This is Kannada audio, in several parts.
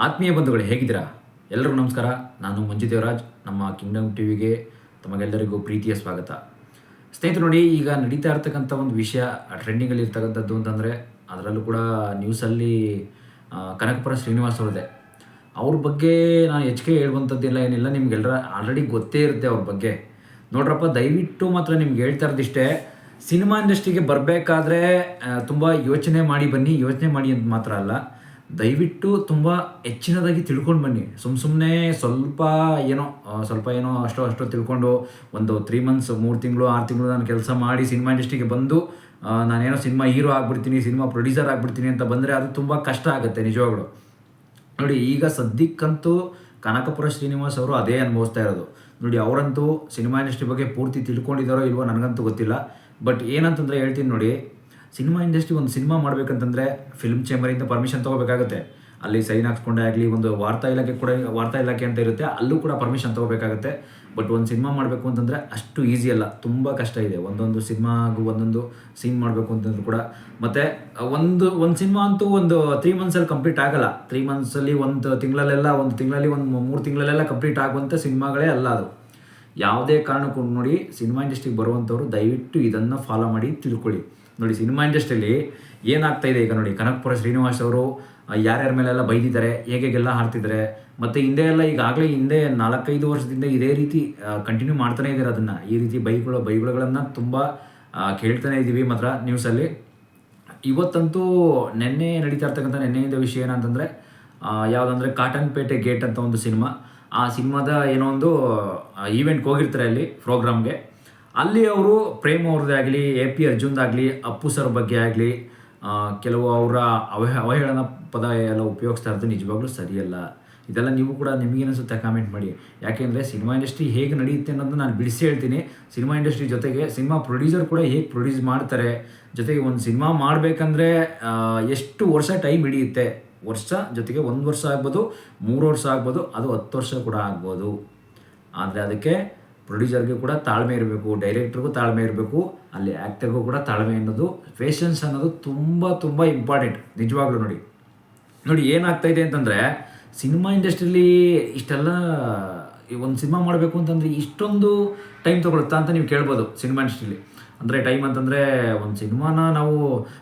ಆತ್ಮೀಯ ಬಂಧುಗಳು ಹೇಗಿದ್ದೀರಾ? ಎಲ್ಲರಿಗೂ ನಮಸ್ಕಾರ. ನಾನು ಮಂಜು ದೇವರಾಜ್. ನಮ್ಮ ಕಿಂಗ್ಡಮ್ ಟಿವಿಗೆ ತಮಗೆಲ್ಲರಿಗೂ ಪ್ರೀತಿಯ ಸ್ವಾಗತ. ಸ್ನೇಹಿತರು ನೋಡಿ, ಈಗ ನಡೀತಾ ಇರ್ತಕ್ಕಂಥ ಒಂದು ವಿಷಯ ಟ್ರೆಂಡಿಂಗಲ್ಲಿ ಇರ್ತಕ್ಕಂಥದ್ದು ಅಂತಂದರೆ, ಅದರಲ್ಲೂ ಕೂಡ ನ್ಯೂಸಲ್ಲಿ ಕನಕಪುರ ಶ್ರೀನಿವಾಸ್ ಅವ್ರದ್ದೇ. ಅವ್ರ ಬಗ್ಗೆ ನಾನು ಹೆಚ್ಚಿಗೆ ಹೇಳುವಂಥದ್ದಿಲ್ಲ, ಏನಿಲ್ಲ. ನಿಮ್ಗೆಲ್ಲರ ಆಲ್ರೆಡಿ ಗೊತ್ತೇ ಇರುತ್ತೆ ಅವ್ರ ಬಗ್ಗೆ. ನೋಡ್ರಪ್ಪ, ದಯವಿಟ್ಟು ಮಾತ್ರ ನಿಮ್ಗೆ ಹೇಳ್ತಾ ಇರೋದಿಷ್ಟೇ, ಸಿನಿಮಾ ಇಂಡಸ್ಟ್ರಿಗೆ ಬರಬೇಕಾದ್ರೆ ತುಂಬ ಯೋಚನೆ ಮಾಡಿ ಬನ್ನಿ. ಯೋಚನೆ ಮಾಡಿ ಅಂತ ಮಾತ್ರ ಅಲ್ಲ, ದಯವಿಟ್ಟು ತುಂಬ ಹೆಚ್ಚಿನದಾಗಿ ತಿಳ್ಕೊಂಡು ಬನ್ನಿ. ಸುಮ್ಮನೆ ಸ್ವಲ್ಪ ಏನೋ ಅಷ್ಟೋ ತಿಳ್ಕೊಂಡು ಒಂದು 3 ಮಂತ್ಸ್ 3 ತಿಂಗಳು 6 ತಿಂಗಳು ನಾನು ಕೆಲಸ ಮಾಡಿ ಸಿನಿಮಾ ಇಂಡಸ್ಟ್ರಿಗೆ ಬಂದು ನಾನೇನೋ ಸಿನಿಮಾ ಹೀರೋ ಆಗ್ಬಿಡ್ತೀನಿ, ಸಿನಿಮಾ ಪ್ರೊಡ್ಯೂಸರ್ ಆಗ್ಬಿಡ್ತೀನಿ ಅಂತ ಬಂದರೆ ಅದು ತುಂಬ ಕಷ್ಟ ಆಗುತ್ತೆ ನಿಜವಾಗ್ಲೂ. ನೋಡಿ, ಈಗ ಸದ್ಯಕ್ಕಂತೂ ಕನಕಪುರ ಶ್ರೀನಿವಾಸ್ ಅವರು ಅದೇ ಅನುಭವಿಸ್ತಾ ಇರೋದು. ನೋಡಿ, ಅವರಂತೂ ಸಿನಿಮಾ ಇಂಡಸ್ಟ್ರಿ ಬಗ್ಗೆ ಪೂರ್ತಿ ತಿಳ್ಕೊಂಡಿದ್ದಾರೋ ಇಲ್ವೋ ನನಗಂತೂ ಗೊತ್ತಿಲ್ಲ. ಬಟ್ ಏನಂತಂದರೆ ಹೇಳ್ತೀನಿ ನೋಡಿ, ಸಿನಿಮಾ ಇಂಡಸ್ಟ್ರಿ ಒಂದು ಸಿನಿಮಾ ಮಾಡಬೇಕಂತಂದರೆ ಫಿಲ್ಮ್ ಚೇಂಬರಿಂದ ಪರ್ಮಿಷನ್ ತೊಗೋಬೇಕಾಗುತ್ತೆ. ಅಲ್ಲಿ ಸೈನ್ ಹಾಕ್ಸ್ಕೊಂಡೇ ಆಗಲಿ, ಒಂದು ವಾರ್ತಾ ಇಲಾಖೆ ಅಂತ ಇರುತ್ತೆ, ಅಲ್ಲೂ ಕೂಡ ಪರ್ಮಿಷನ್ ತೊಗೋಬೇಕಾಗುತ್ತೆ. ಬಟ್ ಒಂದು ಸಿನಿಮಾ ಮಾಡಬೇಕು ಅಂತಂದರೆ ಅಷ್ಟು ಈಸಿ ಅಲ್ಲ, ತುಂಬ ಕಷ್ಟ ಇದೆ. ಒಂದೊಂದು ಸಿನಿಮಾಗೂ ಒಂದೊಂದು ಸೀನ್ ಮಾಡಬೇಕು ಅಂತಂದ್ರೂ ಕೂಡ. ಮತ್ತು ಒಂದು ಸಿನಿಮಾ ಅಂತೂ ಒಂದು 3 ಮಂತ್ಸಲ್ಲಿ ಕಂಪ್ಲೀಟ್ ಆಗಲ್ಲ. 3 ಮಂತ್ಸಲ್ಲಿ ಒಂದು ತಿಂಗಳಲ್ಲಿ ಒಂದು 3 ತಿಂಗಳಲ್ಲೆಲ್ಲ ಕಂಪ್ಲೀಟ್ ಆಗುವಂಥ ಸಿನಿಮಾಗಳೇ ಅಲ್ಲ ಅದು. ಯಾವುದೇ ಕಾರಣಕ್ಕೂ ನೋಡಿ, ಸಿನಿಮಾ ಇಂಡಸ್ಟ್ರಿಗೆ ಬರುವಂಥವ್ರು ದಯವಿಟ್ಟು ಇದನ್ನು ಫಾಲೋ ಮಾಡಿ ತಿಳ್ಕೊಳ್ಳಿ. ನೋಡಿ, ಸಿನಿಮಾ ಇಂಡಸ್ಟ್ರಿಯಲ್ಲಿ ಏನಾಗ್ತಾ ಇದೆ ಈಗ ನೋಡಿ, ಕನಕಪುರ ಶ್ರೀನಿವಾಸ್ ಅವರು ಯಾರ್ಯಾರ ಮೇಲೆಲ್ಲ ಬೈದಿದ್ದಾರೆ, ಹೇಗೆಲ್ಲ ಹಾಡ್ತಿದ್ದಾರೆ. ಮತ್ತು ಈಗಾಗಲೇ ಹಿಂದೆ 4-5 ವರ್ಷದಿಂದ ಇದೇ ರೀತಿ ಕಂಟಿನ್ಯೂ ಮಾಡ್ತಾನೆ ಇದ್ದಾರೆ. ಅದನ್ನು ಈ ರೀತಿ ಬೈಗುಳಗಳನ್ನು ತುಂಬ ಕೇಳ್ತಾನೆ ಇದ್ದೀವಿ ಮಾತ್ರ ನ್ಯೂಸಲ್ಲಿ. ಇವತ್ತಂತೂ ನೆನ್ನೆಯಿಂದ ವಿಷಯ ಏನಂತಂದರೆ, ಯಾವುದಂದರೆ ಕಾಟನ್ ಪೇಟೆ ಗೇಟ್ ಅಂತ ಒಂದು ಸಿನಿಮಾ. ಆ ಸಿನಿಮಾದ ಏನೋ ಒಂದು ಈವೆಂಟ್ಗೆ ಹೋಗಿರ್ತಾರೆ ಅಲ್ಲಿ ಪ್ರೋಗ್ರಾಮ್ಗೆ. ಅಲ್ಲಿ ಅವರು ಪ್ರೇಮ್ ಅವ್ರದ್ದೇ ಆಗಲಿ, AP ಅರ್ಜುನ್ದಾಗಲಿ, ಅಪ್ಪು ಸರ್ ಬಗ್ಗೆ ಆಗಲಿ ಕೆಲವು ಅವರ ಅವಹೇಳನ ಪದ ಎಲ್ಲ ಉಪಯೋಗಿಸ್ತಾ ಇರೋದು ನಿಜವಾಗ್ಲೂ ಸರಿಯಲ್ಲ. ಇದೆಲ್ಲ ನೀವು ಕೂಡ ನಿಮಗೇನಿಸುತ್ತೆ ಕಾಮೆಂಟ್ ಮಾಡಿ. ಯಾಕೆಂದರೆ ಸಿನಿಮಾ ಇಂಡಸ್ಟ್ರಿ ಹೇಗೆ ನಡೆಯುತ್ತೆ ಅನ್ನೋದು ನಾನು ಬಿಡಿಸಿ ಹೇಳ್ತೀನಿ. ಸಿನಿಮಾ ಇಂಡಸ್ಟ್ರಿ ಜೊತೆಗೆ ಸಿನಿಮಾ ಪ್ರೊಡ್ಯೂಸರ್ ಕೂಡ ಹೇಗೆ ಪ್ರೊಡ್ಯೂಸ್ ಮಾಡ್ತಾರೆ, ಜೊತೆಗೆ ಒಂದು ಸಿನಿಮಾ ಮಾಡಬೇಕಂದ್ರೆ ಎಷ್ಟು ವರ್ಷ ಟೈಮ್ ಹಿಡಿಯುತ್ತೆ. ವರ್ಷ ಜೊತೆಗೆ 1 ವರ್ಷ ಆಗ್ಬೋದು, 3 ವರ್ಷ ಆಗ್ಬೋದು, ಅದು 10 ವರ್ಷ ಕೂಡ ಆಗ್ಬೋದು. ಆದರೆ ಅದಕ್ಕೆ ಪ್ರೊಡ್ಯೂಸರ್ಗೆ ಕೂಡ ತಾಳ್ಮೆ ಇರಬೇಕು, ಡೈರೆಕ್ಟ್ರಿಗೂ ತಾಳ್ಮೆ ಇರಬೇಕು, ಅಲ್ಲಿ ಆ್ಯಕ್ಟರ್ಗೂ ಕೂಡ ತಾಳ್ಮೆ ಅನ್ನೋದು, ಪೇಷನ್ಸ್ ಅನ್ನೋದು ತುಂಬ ಇಂಪಾರ್ಟೆಂಟ್ ನಿಜವಾಗ್ಲೂ. ನೋಡಿ ಏನಾಗ್ತಾಯಿದೆ ಅಂತಂದರೆ, ಸಿನಿಮಾ ಇಂಡಸ್ಟ್ರಿಲಿ ಇಷ್ಟೆಲ್ಲ ಒಂದು ಸಿನಿಮಾ ಮಾಡಬೇಕು ಅಂತಂದರೆ ಇಷ್ಟೊಂದು ಟೈಮ್ ತೊಗೊಳುತ್ತಾ ಅಂತ ನೀವು ಕೇಳ್ಬೋದು. ಸಿನಿಮಾ ಇಂಡಸ್ಟ್ರಿಲಿ ಅಂದರೆ ಟೈಮ್ ಅಂತಂದರೆ, ಒಂದು ಸಿನಿಮಾನ ನಾವು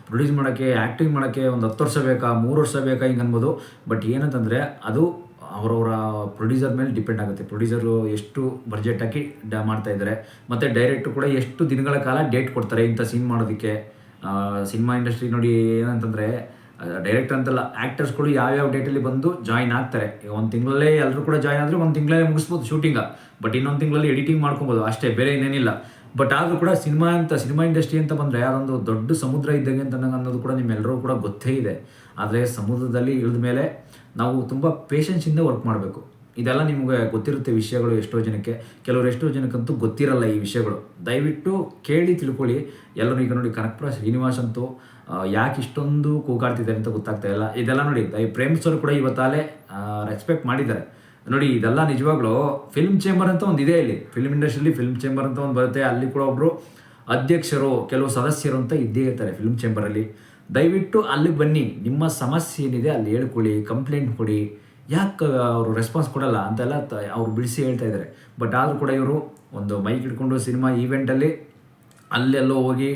ಪ್ರೊಡ್ಯೂಸ್ ಮಾಡೋಕ್ಕೆ, ಆ್ಯಕ್ಟಿಂಗ್ ಮಾಡೋಕ್ಕೆ ಒಂದು 10 ವರ್ಷ ಬೇಕಾ, 3 ವರ್ಷ ಬೇಕಾ ಹಿಂಗೆ ಅನ್ಬೋದು. ಬಟ್ ಏನಂತಂದರೆ ಅದು ಅವರವರ ಪ್ರೊಡ್ಯೂಸರ್ ಮೇಲೆ ಡಿಪೆಂಡ್ ಆಗುತ್ತೆ. ಪ್ರೊಡ್ಯೂಸರು ಎಷ್ಟು ಬಡ್ಜೆಟ್ ಹಾಕಿ ಮಾಡ್ತಾಯಿದ್ದಾರೆ, ಮತ್ತು ಡೈರೆಕ್ಟ್ರು ಕೂಡ ಎಷ್ಟು ದಿನಗಳ ಕಾಲ ಡೇಟ್ ಕೊಡ್ತಾರೆ ಇಂಥ ಸೀನ್ ಮಾಡೋದಕ್ಕೆ. ಸಿನಿಮಾ ಇಂಡಸ್ಟ್ರಿ ನೋಡಿ ಏನಂತಂದರೆ, ಡೈರೆಕ್ಟರ್ ಅಂತಲ್ಲ, ಆ್ಯಕ್ಟರ್ಸ್ಗಳು ಯಾವ್ಯಾವ ಡೇಟಲ್ಲಿ ಬಂದು ಜಾಯಿನ್ ಆಗ್ತಾರೆ. ಈಗ 1 ತಿಂಗಳಲ್ಲೇ ಎಲ್ಲರೂ ಕೂಡ ಜಾಯಿನ್ ಆದರೆ 1 ತಿಂಗಳಲ್ಲೇ ಮುಗಿಸ್ಬೋದು ಶೂಟಿಂಗ. ಬಟ್ ಇನ್ನೊಂದು ತಿಂಗಳಲ್ಲಿ ಎಡಿಟಿಂಗ್ ಮಾಡ್ಕೊಬೋದು ಅಷ್ಟೇ, ಬೇರೆ ಇನ್ನೇನಿಲ್ಲ. ಬಟ್ ಆದರೂ ಕೂಡ ಸಿನಿಮಾ ಇಂಡಸ್ಟ್ರಿ ಅಂತ ಬಂದರೆ ಅದೊಂದು ದೊಡ್ಡ ಸಮುದ್ರ ಇದ್ದಂಗೆ ಅಂತ ಅನ್ನೋದು ಕೂಡ ನಿಮ್ಮೆಲ್ಲರೂ ಕೂಡ ಗೊತ್ತೇ ಇದೆ. ಆದರೆ ಸಮುದ್ರದಲ್ಲಿ ಇಳಿದ ಮೇಲೆ ನಾವು ತುಂಬ ಪೇಷನ್ಸಿಂದ ವರ್ಕ್ ಮಾಡಬೇಕು. ಇದೆಲ್ಲ ನಿಮಗೆ ಗೊತ್ತಿರುತ್ತೆ ವಿಷಯಗಳು ಎಷ್ಟೋ ಜನಕ್ಕಂತೂ ಗೊತ್ತಿರಲ್ಲ ಈ ವಿಷಯಗಳು. ದಯವಿಟ್ಟು ಕೇಳಿ ತಿಳ್ಕೊಳ್ಳಿ ಎಲ್ಲರೂ. ಈಗ ನೋಡಿ, ಕನಕಪುರ ಶ್ರೀನಿವಾಸ್ ಅಂತೂ ಯಾಕೆ ಇಷ್ಟೊಂದು ಕೂಗಾಡ್ತಿದ್ದಾರೆ ಅಂತ ಗೊತ್ತಾಗ್ತಾ ಇಲ್ಲ. ಇದೆಲ್ಲ ನೋಡಿ, ಪ್ರೇಮ್ ಸರ್ ಕೂಡ ಇವತ್ತಾಲೆ ರೆಸ್ಪೆಕ್ಟ್ ಮಾಡಿದ್ದಾರೆ. ನೋಡಿ, ಇದೆಲ್ಲ ನಿಜವಾಗ್ಲೂ ಫಿಲ್ಮ್ ಚೇಂಬರ್ ಅಂತ ಒಂದು ಇದೆ ಇಲ್ಲಿ. ಫಿಲ್ಮ್ ಇಂಡಸ್ಟ್ರಿಯಲ್ಲಿ ಫಿಲ್ಮ್ ಚೇಂಬರ್ ಅಂತ ಒಂದು ಬರುತ್ತೆ. ಅಲ್ಲಿ ಕೂಡ ಒಬ್ಬರು ಅಧ್ಯಕ್ಷರು, ಕೆಲವು ಸದಸ್ಯರು ಅಂತ ಇದ್ದೇ ಇರ್ತಾರೆ ಫಿಲ್ಮ್ ಚೇಂಬರಲ್ಲಿ. ದಯವಿಟ್ಟು ಅಲ್ಲಿಗೆ ಬನ್ನಿ, ನಿಮ್ಮ ಸಮಸ್ಯೆ ಏನಿದೆ ಅಲ್ಲಿ ಹೇಳ್ಕೊಳ್ಳಿ, ಕಂಪ್ಲೇಂಟ್ ಕೊಡಿ. ಯಾಕೆ ಅವರು ರೆಸ್ಪಾನ್ಸ್ ಕೊಡಲ್ಲ ಅಂತೆಲ್ಲ ಅವ್ರು ಬಿಡಿಸಿ ಹೇಳ್ತಾ ಇದ್ದಾರೆ. ಬಟ್ ಆದರೂ ಕೂಡ ಇವರು ಒಂದು ಮೈಕ್ ಹಿಡ್ಕೊಂಡು ಸಿನಿಮಾ ಈವೆಂಟಲ್ಲಿ ಅಲ್ಲೆಲ್ಲೋ ಹೋಗಿ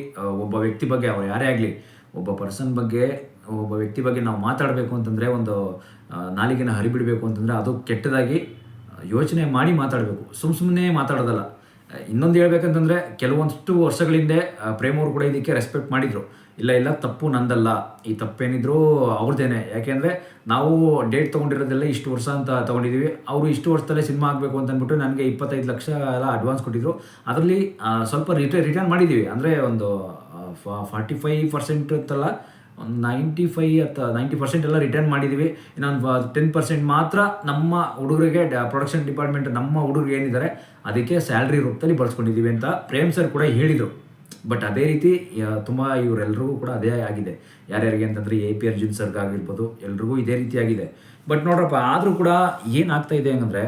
ಒಬ್ಬ ವ್ಯಕ್ತಿ ಬಗ್ಗೆ, ಅವ್ರು ಯಾರೇ ಆಗಲಿ, ಒಬ್ಬ ವ್ಯಕ್ತಿ ಬಗ್ಗೆ ನಾವು ಮಾತಾಡಬೇಕು ಅಂತಂದರೆ, ಒಂದು ನಾಲಿಗೆನ ಹರಿಬಿಡಬೇಕು ಅಂತಂದರೆ ಅದು ಕೆಟ್ಟದಾಗಿ ಯೋಚನೆ ಮಾಡಿ ಮಾತಾಡಬೇಕು, ಸುಮ್ಮನೆ ಮಾತಾಡೋದಲ್ಲ. ಇನ್ನೊಂದು ಹೇಳ್ಬೇಕಂತಂದರೆ, ಕೆಲವೊಂದಷ್ಟು ವರ್ಷಗಳ ಹಿಂದೆ ಪ್ರೇಮ್ ಅವರು ಕೂಡ ಇದಕ್ಕೆ ರೆಸ್ಪೆಕ್ಟ್ ಮಾಡಿದರು. ಇಲ್ಲ ತಪ್ಪು ನಂದಲ್ಲ, ಈ ತಪ್ಪೇನಿದ್ರು ಅವ್ರದ್ದೇನೆ. ಯಾಕೆಂದರೆ ನಾವು ಡೇಟ್ ತೊಗೊಂಡಿರೋದೆಲ್ಲ ಇಷ್ಟು ವರ್ಷ ಅಂತ ತೊಗೊಂಡಿದ್ದೀವಿ. ಅವರು ಇಷ್ಟು ವರ್ಷದಲ್ಲೇ ಸಿನಿಮಾ ಆಗಬೇಕು ಅಂತ ಅಂದ್ಬಿಟ್ಟು ನನಗೆ 25 ಲಕ್ಷ ಎಲ್ಲ ಅಡ್ವಾನ್ಸ್ ಕೊಟ್ಟಿದ್ದರು. ಅದರಲ್ಲಿ ಸ್ವಲ್ಪ ರಿಟರ್ನ್ ಮಾಡಿದ್ದೀವಿ. ಅಂದರೆ ಒಂದು 45% ಅಂತಲ್ಲ, ಒಂದು 90% ಎಲ್ಲ ರಿಟರ್ನ್ ಮಾಡಿದ್ದೀವಿ. ಇನ್ನೊಂದು 10% ಮಾತ್ರ ನಮ್ಮ ಹುಡುಗರಿಗೆ, ಪ್ರೊಡಕ್ಷನ್ ಡಿಪಾರ್ಟ್ಮೆಂಟ್ ನಮ್ಮ ಹುಡುಗರಿಗೆ ಏನಿದ್ದಾರೆ ಅದಕ್ಕೆ ಸ್ಯಾಲ್ರಿ ರೂಪದಲ್ಲಿ ಬಳಸ್ಕೊಂಡಿದ್ದೀವಿ ಅಂತ ಪ್ರೇಮ್ ಸರ್ ಕೂಡ ಹೇಳಿದರು. ಬಟ್ ಅದೇ ರೀತಿ ತುಂಬ ಇವರೆಲ್ಲರಿಗೂ ಕೂಡ ಅದೇ ಆಗಿದೆ. ಯಾರ್ಯಾರಿಗೆ ಅಂತಂದರೆ AP ಅರ್ಜುನ್ ಸರ್ಗಾಗಿರ್ಬೋದು, ಎಲ್ರಿಗೂ ಇದೇ ರೀತಿ ಆಗಿದೆ. ಬಟ್ ನೋಡ್ರಪ್ಪ, ಆದರೂ ಕೂಡ ಏನಾಗ್ತಾಯಿದೆ ಅಂದರೆ,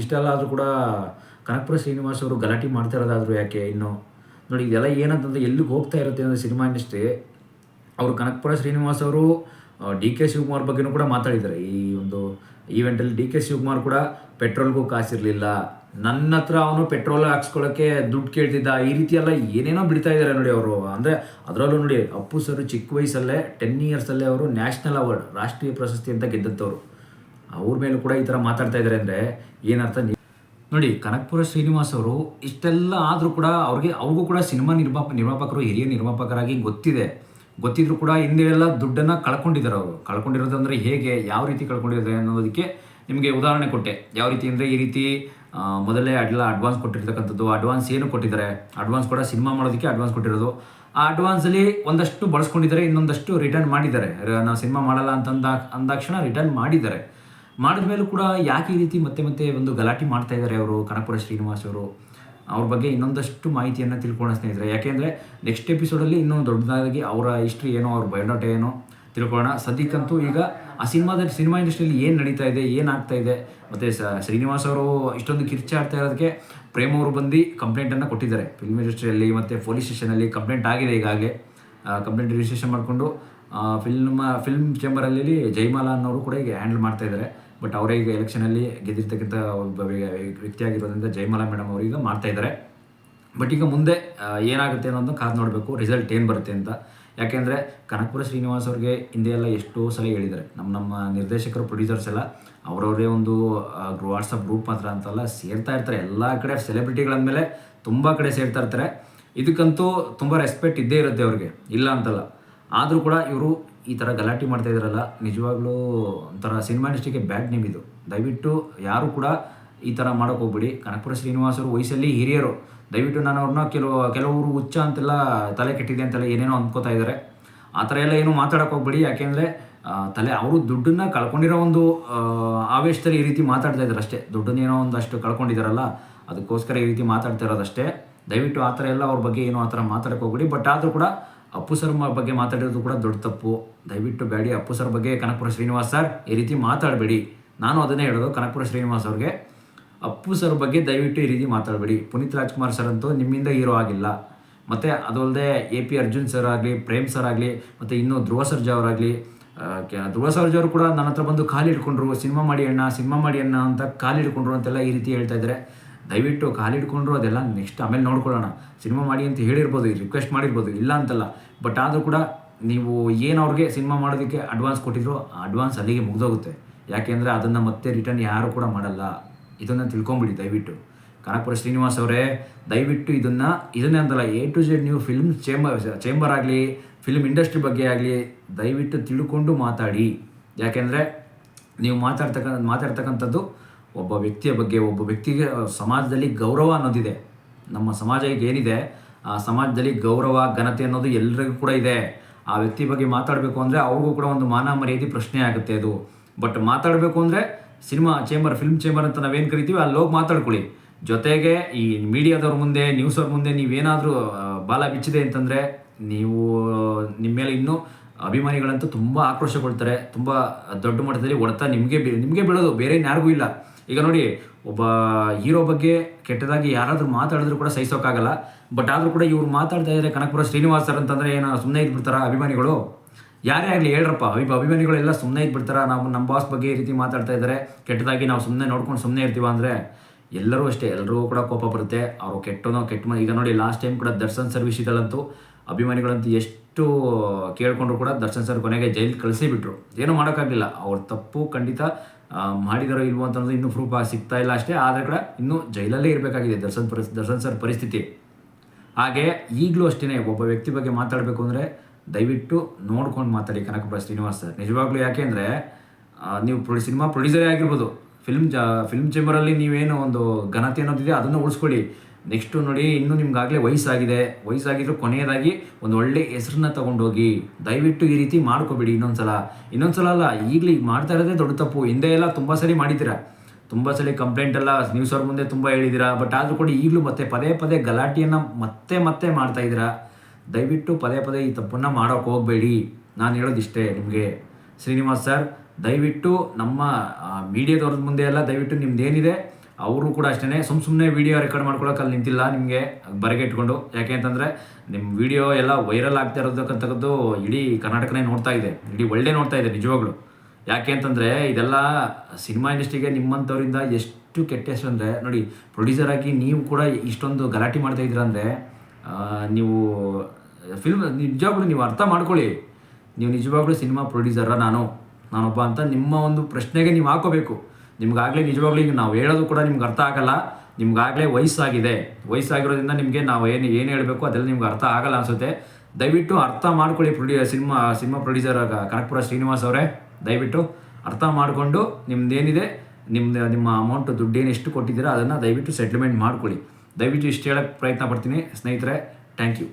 ಇಷ್ಟೆಲ್ಲ ಆದರೂ ಕೂಡ ಕನಕಪುರ ಶ್ರೀನಿವಾಸ್ ಅವರು ಗಲಾಟೆ ಮಾಡ್ತಾ ಇರೋದಾದರೂ ಯಾಕೆ ಇನ್ನು ನೋಡಿ, ಇದೆಲ್ಲ ಏನಂತಂದರೆ ಎಲ್ಲಿಗೆ ಹೋಗ್ತಾ ಇರುತ್ತೆ ಅಂದರೆ ಸಿನಿಮಾ ಇಂಡಸ್ಟ್ರಿ. ಅವರು ಕನಕಪುರ ಶ್ರೀನಿವಾಸ್ ಅವರು ಡಿ ಕೆ ಶಿವಕುಮಾರ್ ಬಗ್ಗೆನೂ ಕೂಡ ಮಾತಾಡಿದ್ದಾರೆ. ಈ ಒಂದು ಈವೆಂಟಲ್ಲಿ ಡಿ ಕೆ ಶಿವಕುಮಾರ್ ಕೂಡ ಪೆಟ್ರೋಲ್ಗೂ ಕಾಸಿರಲಿಲ್ಲ, ನನ್ನ ಹತ್ರ ಅವನು ಪೆಟ್ರೋಲ್ ಹಾಕ್ಸ್ಕೊಳ್ಳೋಕ್ಕೆ ದುಡ್ಡು ಕೇಳ್ತಿದ್ದ, ಈ ರೀತಿ ಎಲ್ಲ ಏನೇನೋ ಬಿಡ್ತಾ ಇದ್ದಾರೆ ನೋಡಿ ಅವರು. ಅಂದರೆ ಅದರಲ್ಲೂ ನೋಡಿ, ಅಪ್ಪು ಸರ್ ಚಿಕ್ಕ ವಯಸ್ಸಲ್ಲೇ 10 ಇಯರ್ಸಲ್ಲೇ ಅವರು ನ್ಯಾಷನಲ್ ಅವಾರ್ಡ್, ರಾಷ್ಟ್ರೀಯ ಪ್ರಶಸ್ತಿ ಅಂತ ಗೆದ್ದಂಥವ್ರು. ಅವ್ರ ಮೇಲೂ ಕೂಡ ಈ ಥರ ಮಾತಾಡ್ತಾ ಇದ್ದಾರೆ ಅಂದರೆ ಏನರ್ಥ ನೋಡಿ. ಕನಕಪುರ ಶ್ರೀನಿವಾಸ್ ಅವರು ಇಷ್ಟೆಲ್ಲ ಆದರೂ ಕೂಡ ಅವ್ರಿಗೂ ಕೂಡ ಸಿನಿಮಾ ನಿರ್ಮಾಪಕರು, ಹಿರಿಯ ನಿರ್ಮಾಪಕರಾಗಿ ಗೊತ್ತಿದ್ರು ಕೂಡ ಹಿಂದೆ ಎಲ್ಲ ದುಡ್ಡನ್ನು ಕಳ್ಕೊಂಡಿದ್ದಾರೆ. ಅವರು ಕಳ್ಕೊಂಡಿರೋದಂದರೆ ಹೇಗೆ, ಯಾವ ರೀತಿ ಕಳ್ಕೊಂಡಿದ್ದಾರೆ ಅನ್ನೋದಕ್ಕೆ ನಿಮಗೆ ಉದಾಹರಣೆ ಕೊಟ್ಟೆ. ಯಾವ ರೀತಿ ಅಂದರೆ, ಈ ರೀತಿ ಮೊದಲೇ ಅಡ್ವಾನ್ಸ್ ಕೊಟ್ಟಿರ್ತಕ್ಕಂಥದ್ದು, ಅಡ್ವಾನ್ಸ್ ಏನು ಕೊಟ್ಟಿದ್ದಾರೆ, ಅಡ್ವಾನ್ಸ್ ಕೂಡ ಸಿನಿಮಾ ಮಾಡೋದಕ್ಕೆ ಅಡ್ವಾನ್ಸ್ ಕೊಟ್ಟಿರೋದು. ಆ ಅಡ್ವಾನ್ಸಲ್ಲಿ ಒಂದಷ್ಟು ಬಳಸ್ಕೊಂಡಿದ್ದಾರೆ, ಇನ್ನೊಂದಷ್ಟು ರಿಟರ್ನ್ ಮಾಡಿದ್ದಾರೆ. ನಾವು ಸಿನಿಮಾ ಮಾಡಲ್ಲ ಅಂದಾಕ್ಷಣ ರಿಟರ್ನ್ ಮಾಡಿದ್ದಾರೆ. ಮಾಡಿದ ಮೇಲೂ ಕೂಡ ಯಾಕೆ ಈ ರೀತಿ ಮತ್ತೆ ಒಂದು ಗಲಾಟೆ ಮಾಡ್ತಾ ಇದ್ದಾರೆ ಅವರು, ಕನಕಪುರ ಶ್ರೀನಿವಾಸ್ ಅವರು? ಅವ್ರ ಬಗ್ಗೆ ಇನ್ನೊಂದಷ್ಟು ಮಾಹಿತಿಯನ್ನು ತಿಳ್ಕೊಳ್ಳೋ ಸ್ನೇಹಿತರೆ. ಯಾಕೆಂದರೆ ನೆಕ್ಸ್ಟ್ ಎಪಿಸೋಡಲ್ಲಿ ಇನ್ನೂ ದೊಡ್ಡದಾಗಿ ಅವರ ಹಿಸ್ಟ್ರಿ ಏನೋ, ಅವ್ರ ಬಯೋಡಾಟಾ ಏನೋ ತಿಳ್ಕೊಳ್ಳೋಣ. ಸದ್ಯಕ್ಕಂತೂ ಈಗ ಆ ಸಿನಿಮಾ ಇಂಡಸ್ಟ್ರಿಯಲ್ಲಿ ಏನು ನಡೀತಾ ಇದೆ, ಏನಾಗ್ತಾ ಇದೆ, ಮತ್ತು ಶ್ರೀನಿವಾಸ್ ಅವರು ಇಷ್ಟೊಂದು ಕಿರ್ಚಾಡ್ತಾ ಇರೋದಕ್ಕೆ ಪ್ರೇಮ್ ಅವರು ಬಂದು ಕಂಪ್ಲೇಂಟನ್ನು ಕೊಟ್ಟಿದ್ದಾರೆ ಫಿಲ್ಮ್ ಇಂಡಸ್ಟ್ರಿಯಲ್ಲಿ, ಮತ್ತು ಪೊಲೀಸ್ ಸ್ಟೇಷನಲ್ಲಿ ಕಂಪ್ಲೇಂಟ್ ಆಗಿದೆ. ಈಗಾಗಲೇ ಕಂಪ್ಲೇಂಟ್ ರಿಜಿಸ್ಟ್ರೇಷನ್ ಮಾಡಿಕೊಂಡು ಫಿಲ್ಮ್ ಚೇಂಬರಲ್ಲಿ ಜಯಮಾಲಾ ಅನ್ನೋರು ಕೂಡ ಈಗ ಹ್ಯಾಂಡಲ್ ಮಾಡ್ತಾ ಇದ್ದಾರೆ. ಬಟ್ ಅವರೇ ಈಗ ಎಲೆಕ್ಷನಲ್ಲಿ ಗೆದ್ದಿರ್ತಕ್ಕಂಥ ಒಬ್ಬ ವ್ಯಕ್ತಿಯಾಗಿರೋದ್ರಿಂದ ಜಯಮಾಲಾ ಮೇಡಮ್ ಅವರೀಗ ಮಾಡ್ತಾ ಇದ್ದಾರೆ. ಬಟ್ ಈಗ ಮುಂದೆ ಏನಾಗುತ್ತೆ ಅನ್ನೋದನ್ನು ಕಾದು ನೋಡಬೇಕು, ರಿಸಲ್ಟ್ ಏನು ಬರುತ್ತೆ ಅಂತ. ಯಾಕೆಂದರೆ ಕನಕಪುರ ಶ್ರೀನಿವಾಸ್ ಅವ್ರಿಗೆ ಹಿಂದೆ ಎಲ್ಲ ಎಷ್ಟೋ ಸಲ ಹೇಳಿದ್ದಾರೆ, ನಮ್ಮ ನಿರ್ದೇಶಕರು, ಪ್ರೊಡ್ಯೂಸರ್ಸ್ ಎಲ್ಲ ಅವರವರೇ ಒಂದು ವಾಟ್ಸಪ್ ಗ್ರೂಪ್ ಮಾತ್ರ ಅಂತಲ್ಲ ಸೇರ್ತಾ ಇರ್ತಾರೆ. ಎಲ್ಲ ಕಡೆ ಸೆಲೆಬ್ರಿಟಿಗಳ ಮೇಲೆ ತುಂಬ ಕಡೆ ಸೇರ್ತಾ ಇರ್ತಾರೆ. ಇದಕ್ಕಂತೂ ತುಂಬ ರೆಸ್ಪೆಕ್ಟ್ ಇದ್ದೇ ಇರುತ್ತೆ ಅವ್ರಿಗೆ, ಇಲ್ಲ ಅಂತಲ್ಲ. ಆದರೂ ಕೂಡ ಇವರು ಈ ಥರ ಗಲಾಟೆ ಮಾಡ್ತಾ ಇದ್ದಾರಲ್ಲ, ನಿಜವಾಗ್ಲೂ ಒಂಥರ ಸಿನಿಮಾ ಇಂಡಸ್ಟ್ರಿಗೆ ಬ್ಯಾಡ್ ನೇಮ್ ಇದು. ದಯವಿಟ್ಟು ಯಾರು ಕೂಡ ಈ ಥರ ಮಾಡೋಕ್ಕೆ ಹೋಗ್ಬಿಡಿ. ಕನಕಪುರ ಶ್ರೀನಿವಾಸ್ ಅವರು ವಯಸ್ಸಲ್ಲಿ ಹಿರಿಯರು. ದಯವಿಟ್ಟು ನಾನು ಅವ್ರನ್ನ ಕೆಲವರು ಹುಚ್ಚ ಅಂತೆಲ್ಲ ತಲೆ ಕೆಟ್ಟಿದೆ ಅಂತೆಲ್ಲ ಏನೇನೋ ಅಂದ್ಕೋತಾ ಇದ್ದಾರೆ. ಆ ಥರ ಎಲ್ಲ ಏನೂ ಮಾತಾಡೋಕ್ಕೆ ಹೋಗ್ಬೇಡಿ. ಯಾಕೆಂದರೆ ಅವರು ದುಡ್ಡನ್ನು ಕಳ್ಕೊಂಡಿರೋ ಒಂದು ಆವೇಶದಲ್ಲಿ ಈ ರೀತಿ ಮಾತಾಡ್ತಾ ಇದ್ದಾರೆ ಅಷ್ಟೇ. ದುಡ್ಡನ್ನೇನೋ ಒಂದಷ್ಟು ಕಳ್ಕೊಂಡಿದ್ದಾರಲ್ಲ, ಅದಕ್ಕೋಸ್ಕರ ಈ ರೀತಿ ಮಾತಾಡ್ತಾ ಇರೋದಷ್ಟೇ. ದಯವಿಟ್ಟು ಆ ಥರ ಎಲ್ಲ ಅವ್ರ ಬಗ್ಗೆ ಏನೋ ಆ ಥರ ಮಾತಾಡೋಕ್ಕೆ ಹೋಗ್ಬೇಡಿ. ಬಟ್ ಆದರೂ ಕೂಡ ಅಪ್ಪು ಸರ್ ಬಗ್ಗೆ ಮಾತಾಡಿರೋದು ಕೂಡ ದೊಡ್ಡ ತಪ್ಪು. ದಯವಿಟ್ಟು ಬೇಡಿ. ಅಪ್ಪು ಸರ್ ಬಗ್ಗೆ ಕನಕಪುರ ಶ್ರೀನಿವಾಸ್ ಸರ್ ಈ ರೀತಿ ಮಾತಾಡಬೇಡಿ. ನಾನು ಅದನ್ನೇ ಹೇಳೋದು ಕನಕಪುರ ಶ್ರೀನಿವಾಸ್ ಅವ್ರಿಗೆ, ಅಪ್ಪು ಸರ್ ಬಗ್ಗೆ ದಯವಿಟ್ಟು ಈ ರೀತಿ ಮಾತಾಡಬೇಡಿ. ಪುನೀತ್ ರಾಜ್ಕುಮಾರ್ ಸರ್ ಅಂತೂ ನಿಮ್ಮಿಂದ ಹೀರೋ ಆಗಿಲ್ಲ. ಮತ್ತು ಅದಲ್ಲದೆ AP ಅರ್ಜುನ್ ಸರ್ ಆಗಲಿ, ಪ್ರೇಮ್ ಸರ್ ಆಗಲಿ, ಮತ್ತು ಇನ್ನೂ ಧ್ರುವ ಸರ್ಜಾ ಅವರಾಗಲಿ, ಧ್ರುವ ಸರ್ಜಾ ಅವರು ಕೂಡ ನನ್ನ ಹತ್ರ ಬಂದು ಕಾಲು ಹಿಡ್ಕೊಂಡ್ರು, ಸಿನಿಮಾ ಮಾಡಿ ಅಣ್ಣ ಅಂತ ಕಾಲು ಹಿಡ್ಕೊಂಡ್ರು ಅಂತೆಲ್ಲ ಈ ರೀತಿ ಹೇಳ್ತಾ ಇದ್ದಾರೆ. ದಯವಿಟ್ಟು ಕಾಲು ಹಿಡ್ಕೊಂಡ್ರು ಅದೆಲ್ಲ ನೆಕ್ಸ್ಟ್ ಆಮೇಲೆ ನೋಡ್ಕೊಳ್ಳೋಣ. ಸಿನಿಮಾ ಮಾಡಿ ಅಂತ ಹೇಳಿರ್ಬೋದು, ರಿಕ್ವೆಸ್ಟ್ ಮಾಡಿರ್ಬೋದು, ಇಲ್ಲ ಅಂತಲ್ಲ. ಬಟ್ ಆದರೂ ಕೂಡ ನೀವು ಏನು ಅವ್ರಿಗೆ ಸಿನಿಮಾ ಮಾಡೋದಕ್ಕೆ ಅಡ್ವಾನ್ಸ್ ಕೊಟ್ಟಿದ್ರು, ಆ ಅಡ್ವಾನ್ಸ್ ಅಲ್ಲಿಗೆ ಮುಗಿದೋಗುತ್ತೆ. ಯಾಕೆಂದರೆ ಅದನ್ನು ಮತ್ತೆ ರಿಟರ್ನ್ ಯಾರು ಕೂಡ ಮಾಡಲ್ಲ. ಇದನ್ನು ತಿಳ್ಕೊಂಬಿಡಿ ದಯವಿಟ್ಟು. ಕನಕಪುರ ಶ್ರೀನಿವಾಸ್ ಅವರೇ, ದಯವಿಟ್ಟು ಇದನ್ನೇ ಅಂತಲ್ಲ, A to Z ನೀವು ಫಿಲ್ಮ್ ಚೇಂಬರ್ ಆಗಲಿ, ಫಿಲ್ಮ್ ಇಂಡಸ್ಟ್ರಿ ಬಗ್ಗೆ ಆಗಲಿ ದಯವಿಟ್ಟು ತಿಳ್ಕೊಂಡು ಮಾತಾಡಿ. ಯಾಕೆಂದರೆ ನೀವು ಮಾತಾಡ್ತಕ್ಕಂಥದ್ದು ಒಬ್ಬ ವ್ಯಕ್ತಿಯ ಬಗ್ಗೆ, ಒಬ್ಬ ವ್ಯಕ್ತಿಗೆ ಸಮಾಜದಲ್ಲಿ ಗೌರವ ಅನ್ನೋದಿದೆ. ನಮ್ಮ ಸಮಾಜ ಈಗ ಏನಿದೆ, ಆ ಸಮಾಜದಲ್ಲಿ ಗೌರವ, ಘನತೆ ಅನ್ನೋದು ಎಲ್ಲರಿಗೂ ಕೂಡ ಇದೆ. ಆ ವ್ಯಕ್ತಿ ಬಗ್ಗೆ ಮಾತಾಡಬೇಕು ಅಂದರೆ ಅವ್ರಿಗೂ ಕೂಡ ಒಂದು ಮಾನ ಮರ್ಯಾದೆ ಪ್ರಶ್ನೆ ಆಗುತ್ತೆ ಅದು. ಬಟ್ ಮಾತಾಡಬೇಕು ಅಂದರೆ ಫಿಲ್ಮ್ ಚೇಂಬರ್ ಅಂತ ನಾವೇನು ಕರಿತೀವಿ, ಅಲ್ಲಿ ಹೋಗಿ ಮಾತಾಡ್ಕೊಳ್ಳಿ. ಜೊತೆಗೆ ಈ ಮೀಡಿಯಾದವ್ರ ಮುಂದೆ, ನ್ಯೂಸವ್ರ ಮುಂದೆ ನೀವೇನಾದರೂ ಬಾಲ ಬಿಚ್ಚಿದೆ ಅಂತಂದರೆ ನಿಮ್ಮ ಮೇಲೆ ಇನ್ನೂ ಅಭಿಮಾನಿಗಳಂತೂ ತುಂಬ ಆಕ್ರೋಶಗೊಳ್ತಾರೆ. ತುಂಬ ದೊಡ್ಡ ಮಟ್ಟದಲ್ಲಿ ಹೊಡೆತ ನಿಮಗೆ ಬೀಳೋದು, ಬೇರೆ ಯಾರಿಗೂ ಇಲ್ಲ. ಈಗ ನೋಡಿ, ಒಬ್ಬ ಹೀರೋ ಬಗ್ಗೆ ಕೆಟ್ಟದಾಗಿ ಯಾರಾದರೂ ಮಾತಾಡಿದ್ರು ಕೂಡ ಸಹಿಸೋಕ್ಕಾಗಲ್ಲ. ಬಟ್ ಆದರೂ ಕೂಡ ಇವ್ರು ಮಾತಾಡ್ತಾ ಇದ್ದಾರೆ ಕನಕಪುರ ಶ್ರೀನಿವಾಸ್ ಸರ್ ಅಂತಂದರೆ ಏನೋ ಸುಮ್ಮನೆ ಇದ್ಬಿಡ್ತಾರ ಅಭಿಮಾನಿಗಳು? ಯಾರೇ ಆಗಲಿ ಹೇಳ್ರಪ್ಪ, ಅಭಿಮಾನಿಗಳೆಲ್ಲ ಸುಮ್ಮನೆ ಇದ್ಬಿಡ್ತಾರ? ನಮ್ಮ ಬಾಸ್ ಬಗ್ಗೆ ಈ ರೀತಿ ಮಾತಾಡ್ತಾ ಇದ್ದಾರೆ ಕೆಟ್ಟದಾಗಿ, ನಾವು ಸುಮ್ಮನೆ ನೋಡ್ಕೊಂಡು ಸುಮ್ಮನೆ ಇರ್ತೀವ ಅಂದರೆ ಎಲ್ಲರೂ ಅಷ್ಟೇ, ಎಲ್ಲರೂ ಕೂಡ ಕೋಪ ಬರುತ್ತೆ. ಅವರು ಕೆಟ್ಟ ಈಗ ನೋಡಿ, ಲಾಸ್ಟ್ ಟೈಮ್ ಕೂಡ ದರ್ಶನ್ ಸರ್ ವಿಷಯದಲ್ಲಂತೂ ಅಭಿಮಾನಿಗಳಂತೂ ಎಷ್ಟು ಕೇಳ್ಕೊಂಡ್ರು ಕೂಡ ದರ್ಶನ್ ಸರ್ ಕೊನೆಗೆ ಜೈಲಿಗೆ ಕಳಿಸಿಬಿಟ್ರು. ಏನೂ ಮಾಡೋಕ್ಕಾಗಲಿಲ್ಲ. ಅವ್ರ ತಪ್ಪು ಖಂಡಿತ ಮಾಡಿದಾರೋ ಇಲ್ವೋ ಅಂತ ಅನ್ನೋದು ಇನ್ನೂ ಪ್ರೂಫ್ ಸಿಗ್ತಾ ಇಲ್ಲ ಅಷ್ಟೇ. ಆದರೆ ಕೂಡ ಇನ್ನೂ ಜೈಲಲ್ಲೇ ಇರಬೇಕಾಗಿದೆ ದರ್ಶನ್ ಸರ್ ಪರಿಸ್ಥಿತಿ. ಹಾಗೆ ಈಗಲೂ ಅಷ್ಟೇ, ಒಬ್ಬ ವ್ಯಕ್ತಿ ಬಗ್ಗೆ ಮಾತಾಡಬೇಕು ಅಂದರೆ ದಯವಿಟ್ಟು ನೋಡ್ಕೊಂಡು ಮಾತಾಡಿ ಕನಕಪುರ ಶ್ರೀನಿವಾಸ್ ಸರ್. ನಿಜವಾಗ್ಲೂ ಯಾಕೆಂದರೆ ನೀವು ಸಿನಿಮಾ ಪ್ರೊಡ್ಯೂಸರೇ ಆಗಿರ್ಬೋದು, ಫಿಲ್ಮ್ ಚೇಂಬರಲ್ಲಿ ನೀವೇನು ಒಂದು ಘನತೆ ಅನ್ನೋದಿದೆ ಅದನ್ನು ಉಳಿಸ್ಕೊಳ್ಳಿ. ನೆಕ್ಸ್ಟು ನೋಡಿ, ಇನ್ನೂ ನಿಮ್ಗಾಗಲೇ ವಯಸ್ಸಾಗಿದ್ರು ಕೊನೆಯದಾಗಿ ಒಂದು ಒಳ್ಳೆ ಹೆಸರನ್ನ ತೊಗೊಂಡೋಗಿ. ದಯವಿಟ್ಟು ಈ ರೀತಿ ಮಾಡ್ಕೋಬೇಡಿ ಇನ್ನೊಂದ್ಸಲ ಅಲ್ಲ, ಈಗಲೇ ಈಗ ಮಾಡ್ತಾ ಇರೋದೇ ದೊಡ್ಡ ತಪ್ಪು. ಹಿಂದೆ ಎಲ್ಲ ತುಂಬ ಸರಿ ಮಾಡಿದ್ದೀರಾ, ತುಂಬ ಸಲ ಕಂಪ್ಲೇಂಟ್ ಎಲ್ಲ ನ್ಯೂಸ್ ಅವ್ರ ಮುಂದೆ ತುಂಬ ಹೇಳಿದ್ದೀರಾ. ಬಟ್ ಆದರೂ ಕೂಡ ಈಗಲೂ ಪದೇ ಗಲಾಟೆಯನ್ನು ಮತ್ತೆ ಮಾಡ್ತಾಯಿದ್ದೀರಾ. ದಯವಿಟ್ಟು ಪದೇ ಈ ತಪ್ಪನ್ನು ಮಾಡೋಕ್ಕೆ ಹೋಗಬೇಡಿ. ನಾನು ಹೇಳೋದಿಷ್ಟೇ ನಿಮಗೆ. ಶ್ರೀನಿವಾಸ್ ಸರ್, ದಯವಿಟ್ಟು ನಮ್ಮ ಮೀಡಿಯಾದವ್ರ ಮುಂದೆ ಎಲ್ಲ ದಯವಿಟ್ಟು ನಿಮ್ದೇನಿದೆ ಅವರು ಕೂಡ ಅಷ್ಟೇ ಸುಮ್ಮನೆ ವೀಡಿಯೋ ರೆಕಾರ್ಡ್ ಮಾಡ್ಕೊಳಕ್ಕೆ ಅಲ್ಲಿ ನಿಂತಿಲ್ಲ ನಿಮಗೆ ಬರಗೆ ಇಟ್ಕೊಂಡು. ಯಾಕೆ ಅಂತಂದರೆ ನಿಮ್ಮ ವೀಡಿಯೋ ಎಲ್ಲ ವೈರಲ್ ಆಗ್ತಾ ಇರೋದಕ್ಕಂಥದ್ದು ಇಡೀ ಕರ್ನಾಟಕನೇ ನೋಡ್ತಾ ಇದೆ, ಇಡೀ ಒಳ್ಳೆ ನೋಡ್ತಾ ಇದೆ ನಿಜವಾಗ್ಲು. ಯಾಕೆ ಅಂತಂದರೆ ಇದೆಲ್ಲ ಸಿನಿಮಾ ಇಂಡಸ್ಟ್ರಿಗೆ ನಿಮ್ಮಂಥವ್ರಿಂದ ಎಷ್ಟು ಕೆಟ್ಟ ಹೆಸರು ಅಂದರೆ, ನೋಡಿ ಪ್ರೊಡ್ಯೂಸರ್ ಆಗಿ ನೀವು ಕೂಡ ಇಷ್ಟೊಂದು ಗಲಾಟೆ ಮಾಡ್ತಾ ಇದ್ದೀರ ಅಂದರೆ ನೀವು ನಿಜವಾಗ್ಲೂ ನೀವು ಅರ್ಥ ಮಾಡ್ಕೊಳ್ಳಿ. ನೀವು ನಿಜವಾಗ್ಲೂ ಸಿನಿಮಾ ಪ್ರೊಡ್ಯೂಸರ ನಾನೊಬ್ಬ ಅಂತ ನಿಮ್ಮ ಒಂದು ಪ್ರಶ್ನೆಗೆ ನೀವು ಹಾಕೋಬೇಕು. ನಿಮ್ಗಾಗಲೇ ನಿಜವಾಗ್ಲೂ ಈಗ ನಾವು ಹೇಳೋದು ಕೂಡ ನಿಮ್ಗೆ ಅರ್ಥ ಆಗಲ್ಲ. ನಿಮ್ಗಾಗಲೇ ವಯಸ್ಸಾಗಿರೋದ್ರಿಂದ ನಿಮಗೆ ನಾವು ಏನು ಹೇಳಬೇಕು ಅದೆಲ್ಲ ನಿಮ್ಗೆ ಅರ್ಥ ಆಗಲ್ಲ ಅನಿಸುತ್ತೆ. ದಯವಿಟ್ಟು ಅರ್ಥ ಮಾಡ್ಕೊಳ್ಳಿ. ಸಿನಿಮಾ ಪ್ರೊಡ್ಯೂಸರ್ ಕನಕಪುರ ಶ್ರೀನಿವಾಸ್ ಅವರೇ, ದಯವಿಟ್ಟು ಅರ್ಥ ಮಾಡಿಕೊಂಡು ನಿಮ್ಮದೇನಿದೆ ನಿಮ್ಮ ಅಮೌಂಟು ದುಡ್ಡೇನು ಎಷ್ಟು ಕೊಟ್ಟಿದ್ದೀರಾ ಅದನ್ನು ದಯವಿಟ್ಟು ಸೆಟ್ಲ್ಮೆಂಟ್ ಮಾಡ್ಕೊಳ್ಳಿ. ದಯವಿಟ್ಟು ಇಷ್ಟು ಹೇಳೋಕ್ಕೆ ಪ್ರಯತ್ನ ಪಡ್ತೀನಿ ಸ್ನೇಹಿತರೆ. Thank you.